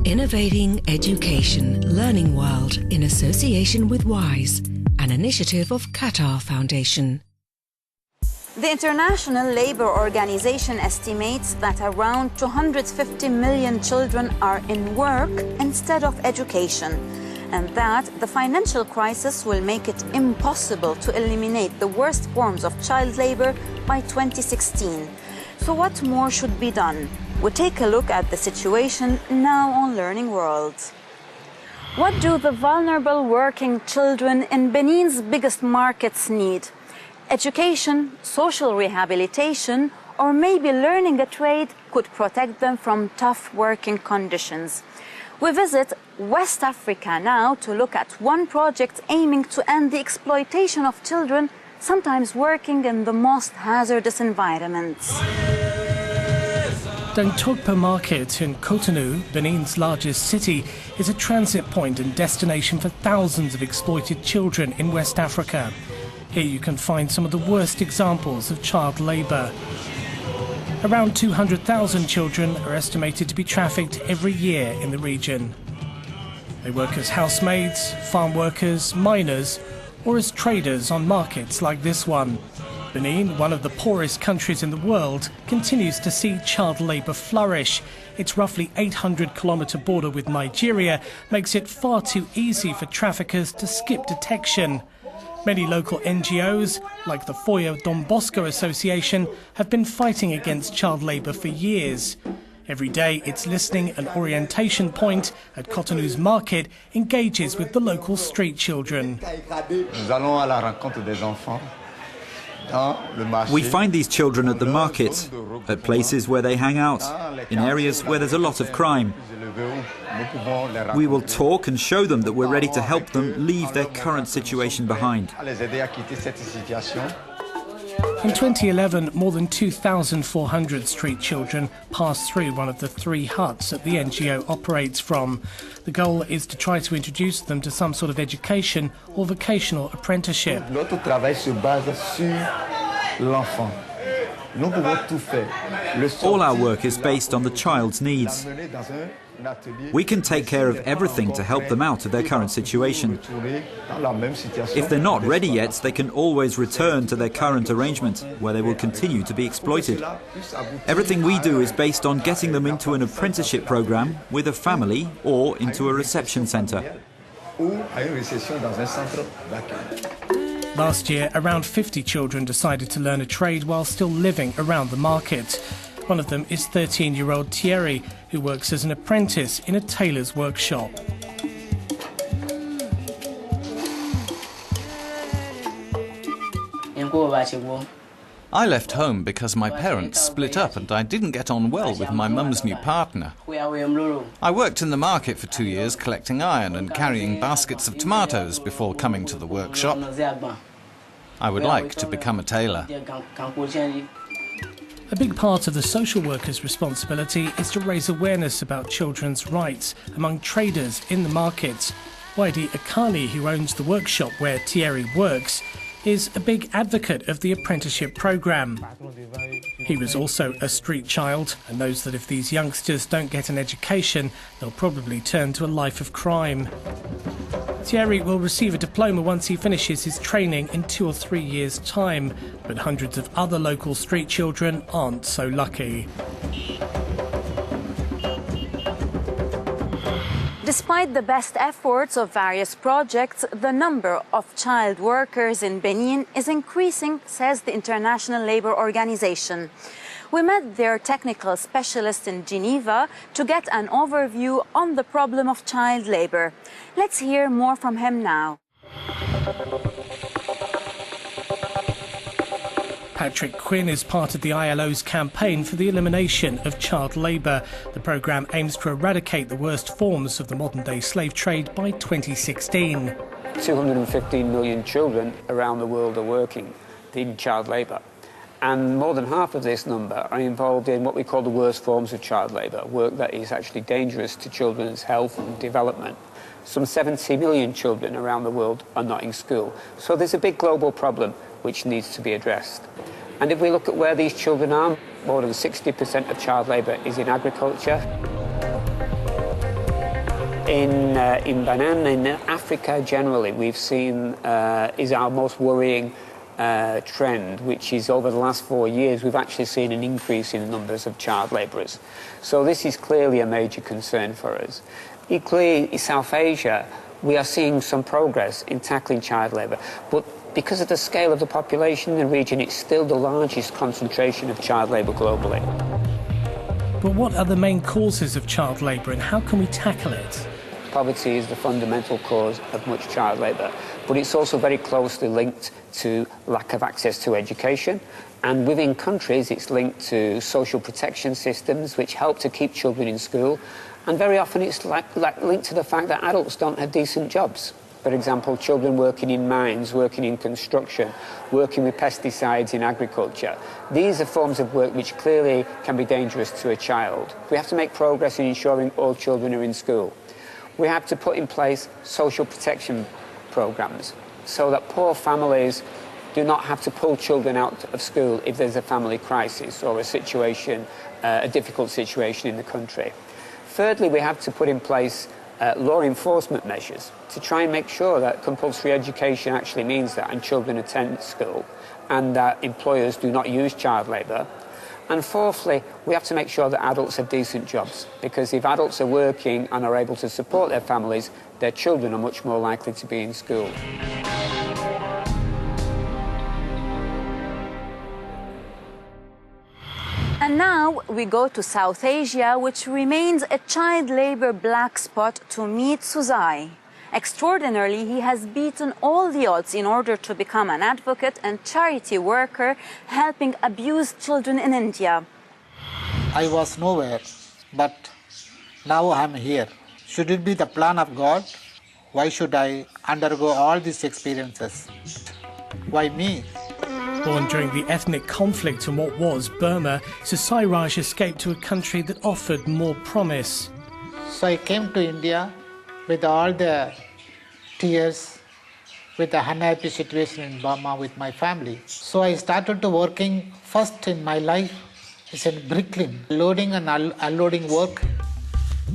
Innovating Education Learning World in association with WISE, an initiative of Qatar Foundation. The International Labour Organization estimates that around 250 million children are in work instead of education, and that the financial crisis will make it impossible to eliminate the worst forms of child labour by 2016. So what more should be done? We take a look at the situation now on Learning World. What do the vulnerable working children in Benin's biggest markets need? Education, social rehabilitation, or maybe learning a trade could protect them from tough working conditions. We visit West Africa now to look at one project aiming to end the exploitation of children, sometimes working in the most hazardous environments. Dongtokpa Market in Cotonou, Benin's largest city, is a transit point and destination for thousands of exploited children in West Africa. Here you can find some of the worst examples of child labour. Around 200,000 children are estimated to be trafficked every year in the region. They work as housemaids, farm workers, miners, or as traders on markets like this one. Benin, one of the poorest countries in the world, continues to see child labour flourish. Its roughly 800-kilometre border with Nigeria makes it far too easy for traffickers to skip detection. Many local NGOs, like the Foyo Don Bosco Association, have been fighting against child labour for years. Every day, its listening and orientation point at Cotonou's market engages with the local street children. We find these children at the market, at places where they hang out, in areas where there's a lot of crime. We will talk and show them that we're ready to help them leave their current situation behind. In 2011, more than 2,400 street children passed through one of the 3 huts that the NGO operates from. The goal is to try to introduce them to some sort of education or vocational apprenticeship. All our work is based on the child's needs. We can take care of everything to help them out of their current situation. If they're not ready yet, they can always return to their current arrangement, where they will continue to be exploited. Everything we do is based on getting them into an apprenticeship program with a family or into a reception centre. Last year, around 50 children decided to learn a trade while still living around the market. One of them is 13-year-old Thierry, who works as an apprentice in a tailor's workshop. I left home because my parents split up and I didn't get on well with my mum's new partner. I worked in the market for 2 years collecting iron and carrying baskets of tomatoes before coming to the workshop. I would like to become a tailor. A big part of the social worker's responsibility is to raise awareness about children's rights among traders in the markets. Waidi Akani, who owns the workshop where Thierry works, is a big advocate of the apprenticeship programme. He was also a street child and knows that if these youngsters don't get an education, they'll probably turn to a life of crime. Thierry will receive a diploma once he finishes his training in 2 or 3 years' time, but hundreds of other local street children aren't so lucky. Despite the best efforts of various projects, the number of child workers in Benin is increasing, says the International Labour Organization. We met their technical specialist in Geneva to get an overview on the problem of child labour. Let's hear more from him now. Patrick Quinn is part of the ILO's campaign for the elimination of child labour. The programme aims to eradicate the worst forms of the modern-day slave trade by 2016. 215 million children around the world are working in child labour. And more than half of this number are involved in what we call the worst forms of child labour, work that is actually dangerous to children's health and development. Some 70 million children around the world are not in school. So there's a big global problem which needs to be addressed. And if we look at where these children are, more than 60% of child labour is in agriculture. In Benin, in Africa generally, we've seen is our most worrying trend, which is over the last 4 years we've actually seen an increase in numbers of child labourers. So this is clearly a major concern for us. Equally, in South Asia, we are seeing some progress in tackling child labour, but because of the scale of the population in the region, it's still the largest concentration of child labour globally. But what are the main causes of child labour and how can we tackle it? Poverty is the fundamental cause of much child labour, but it's also very closely linked to lack of access to education, and within countries it's linked to social protection systems which help to keep children in school, and very often it's linked to the fact that adults don't have decent jobs. For example, children working in mines, working in construction, working with pesticides in agriculture. These are forms of work which clearly can be dangerous to a child. We have to make progress in ensuring all children are in school. We have to put in place social protection programs so that poor families do not have to pull children out of school if there's a family crisis or a situation, a difficult situation in the country. Thirdly, we have to put in place law enforcement measures to try and make sure that compulsory education actually means that and children attend school and that employers do not use child labour. And fourthly, we have to make sure that adults have decent jobs, because if adults are working and are able to support their families, their children are much more likely to be in school. And now we go to South Asia, which remains a child labour black spot to meet Suzai. Extraordinarily, he has beaten all the odds in order to become an advocate and charity worker helping abused children in India. I was nowhere, but now I'm here. Should it be the plan of God? Why should I undergo all these experiences? Why me? Born during the ethnic conflict in what was Burma, Suzai Raj escaped to a country that offered more promise. So I came to India with all the tears, with the unhappy situation in Burma with my family. So I started to working first in my life as a bricklayer, loading and unloading work.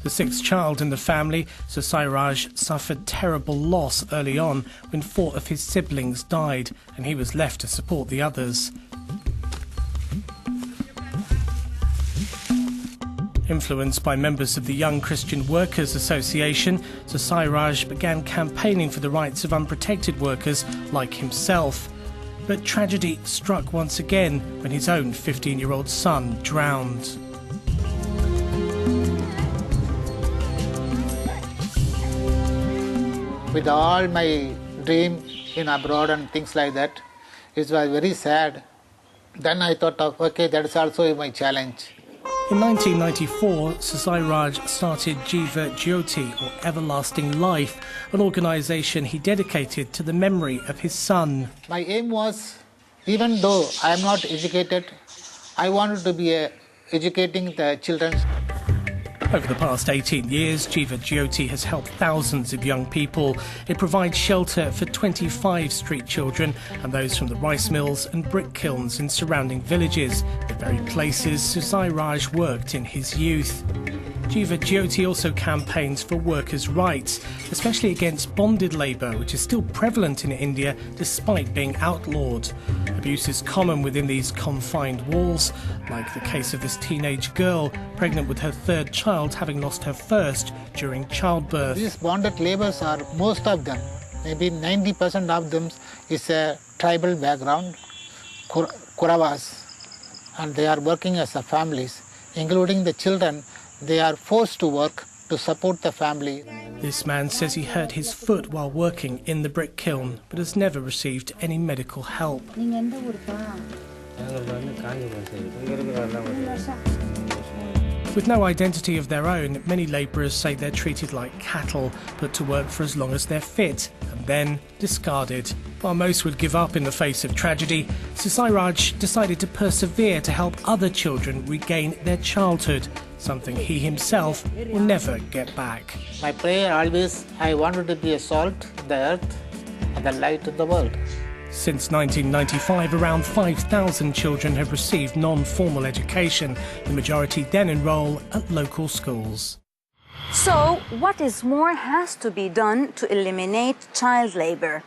The sixth child in the family, Suzai Raj suffered terrible loss early on when 4 of his siblings died and he was left to support the others. Influenced by members of the Young Christian Workers Association, Suzai Raj began campaigning for the rights of unprotected workers like himself. But tragedy struck once again when his own 15-year-old son drowned. With all my dream in abroad and things like that, it was very sad. Then I thought of, okay, that's also my challenge. In 1994, Suzai Raj started Jiva Jyoti, or Everlasting Life, an organisation he dedicated to the memory of his son. My aim was, even though I am not educated, I wanted to be educating the children. Over the past 18 years, Jiva Jyoti has helped thousands of young people. It provides shelter for 25 street children and those from the rice mills and brick kilns in surrounding villages, the very places Suzai Raj worked in his youth. Jiva Jyoti also campaigns for workers' rights, especially against bonded labour, which is still prevalent in India despite being outlawed. Abuse is common within these confined walls, like the case of this teenage girl pregnant with her 3rd child, having lost her first during childbirth. These bonded labours are, most of them, maybe 90% of them is a tribal background, Kuravas, and they are working as a families, including the children. They are forced to work to support the family. This man says he hurt his foot while working in the brick kiln, but has never received any medical help. With no identity of their own, many labourers say they're treated like cattle, put to work for as long as they're fit, and then discarded. While most would give up in the face of tragedy, Suzai Raj decided to persevere to help other children regain their childhood, something he himself will never get back. My prayer always, I wanted to be a salt in the earth and the light in the world. Since 1995, around 5,000 children have received non-formal education. The majority then enrol at local schools. So, what is more has to be done to eliminate child labor?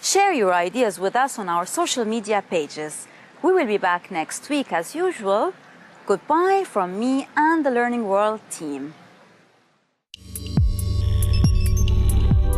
Share your ideas with us on our social media pages. We will be back next week as usual. Goodbye from me and the Learning World team.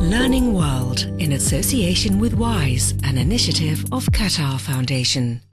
Learning World in association with WISE, an initiative of Qatar Foundation.